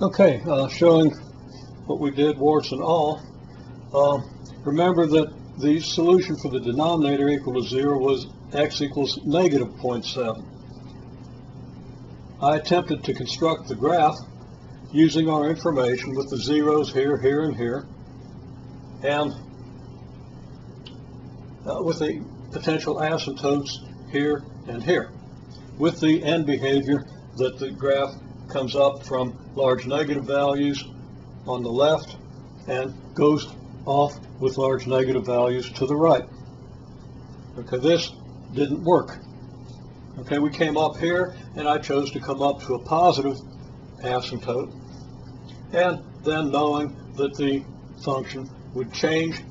Okay, showing what we did, warts and all. Remember that the solution for the denominator equal to 0 was x equals negative 0.7. I attempted to construct the graph using our information with the zeros here, here, and here, and with the potential asymptotes here and here, with the end behavior that the graph comes up from large negative values on the left and goes off with large negative values to the right. Okay, this didn't work. Okay, we came up here and I chose to come up to a positive asymptote, and then knowing that the function would change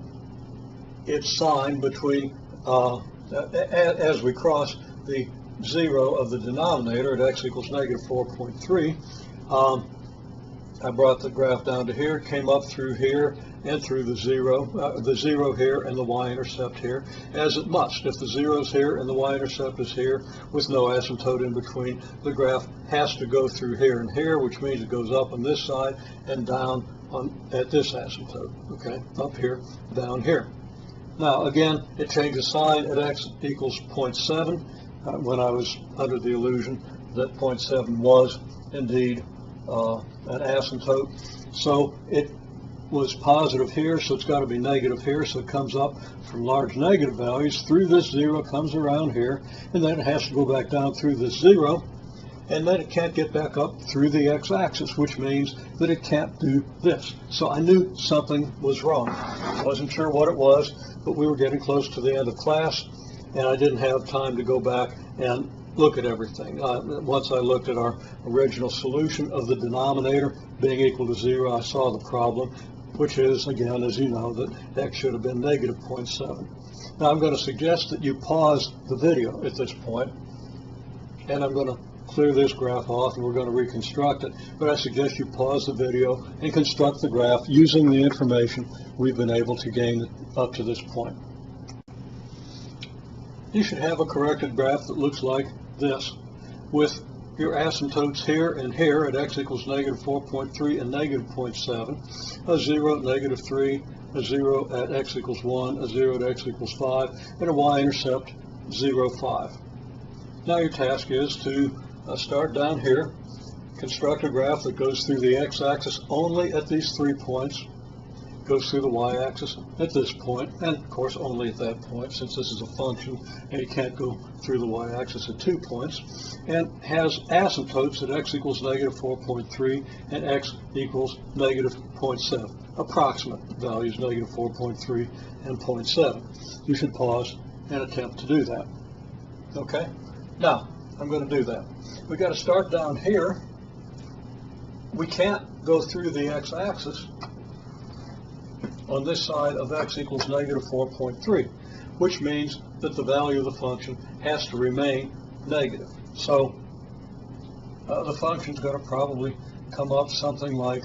its sign between as we cross the 0 of the denominator at x equals negative 4.3. I brought the graph down to here, came up through here and through the 0 here and the y-intercept here, as it must. If the 0's here and the y-intercept is here with no asymptote in between, the graph has to go through here and here, which means it goes up on this side and down at this asymptote. Okay, up here, down here. Now again, it changes sign at x equals 0.7 when I was under the illusion that 0.7 was indeed an asymptote. So it was positive here, so it's got to be negative here, so it comes up from large negative values through this 0, comes around here, and then it has to go back down through this 0, and then it can't get back up through the x-axis, which means that it can't do this. So I knew something was wrong. I wasn't sure what it was, but we were getting close to the end of class, and I didn't have time to go back and look at everything. Once I looked at our original solution of the denominator being equal to 0, I saw the problem, which is, again, as you know, that x should have been negative 0.7. Now I'm going to suggest that you pause the video at this point, and I'm going to clear this graph off and we're going to reconstruct it. But I suggest you pause the video and construct the graph using the information we've been able to gain up to this point. You should have a corrected graph that looks like this, with your asymptotes here and here at x equals negative 4.3 and negative 0.7, a 0 at negative 3, a 0 at x equals 1, a 0 at x equals 5, and a y-intercept 0, 5. Now your task is to start down here, construct a graph that goes through the x-axis only at these 3 points, goes through the y-axis at this point, and of course only at that point, since this is a function and you can't go through the y-axis at 2 points, and has asymptotes at x equals negative 4.3 and x equals negative 0.7. Approximate values, negative 4.3 and 0.7. You should pause and attempt to do that. Okay? Now, I'm going to do that. We've got to start down here. We can't go through the x-axis on this side of x equals negative 4.3, which means that the value of the function has to remain negative. So the function is going to probably come up something like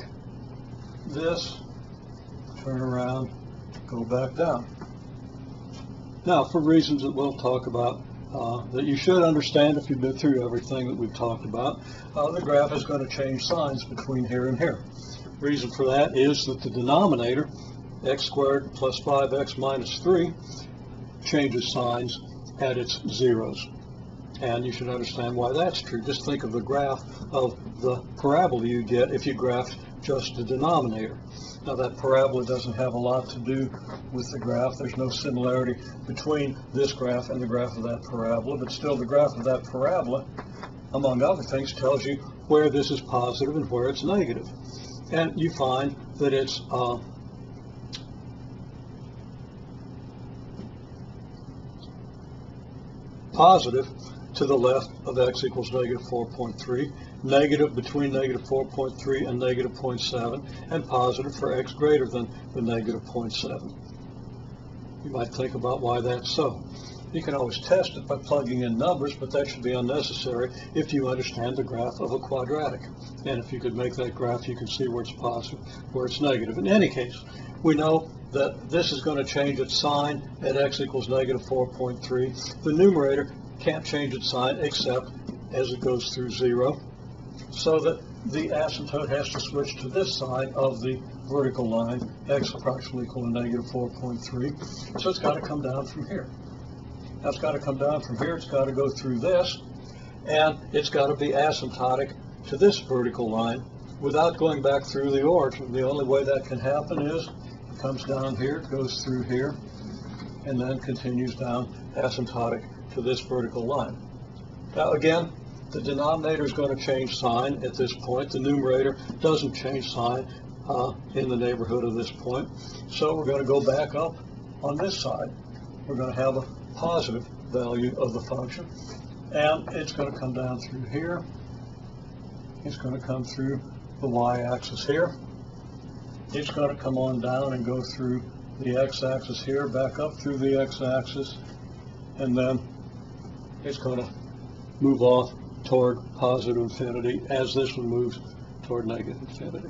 this, turn around, go back down. Now, for reasons that we'll talk about, that you should understand if you've been through everything that we've talked about, the graph is going to change signs between here and here. Reason for that is that the denominator, x squared plus 5x minus 3, changes signs at its zeros. And you should understand why that's true. Just think of the graph of the parabola you get if you graphed just the denominator. Now that parabola doesn't have a lot to do with the graph. There's no similarity between this graph and the graph of that parabola, but still the graph of that parabola, among other things, tells you where this is positive and where it's negative. And you find that it's positive to the left of x equals negative 4.3, negative between negative 4.3 and negative 0.7, and positive for x greater than the negative 0.7. You might think about why that's so. You can always test it by plugging in numbers, but that should be unnecessary if you understand the graph of a quadratic. And if you could make that graph, you can see where it's positive, where it's negative. In any case, we know that this is going to change its sign at x equals negative 4.3. The numerator can't change its sign except as it goes through 0, so that the asymptote has to switch to this side of the vertical line, x approximately equal to negative 4.3. So it's got to come down from here. That's got to come down from here. It's got to go through this, and it's got to be asymptotic to this vertical line without going back through the origin. The only way that can happen is it comes down here, goes through here, and then continues down asymptotic to this vertical line. Now again, the denominator is going to change sign at this point. The numerator doesn't change sign in the neighborhood of this point. So we're going to go back up on this side. We're going to have a positive value of the function, and it's going to come down through here. It's going to come through the y-axis here. It's going to come on down and go through the x-axis here, back up through the x-axis, and then it's going to move off toward positive infinity as this one moves toward negative infinity.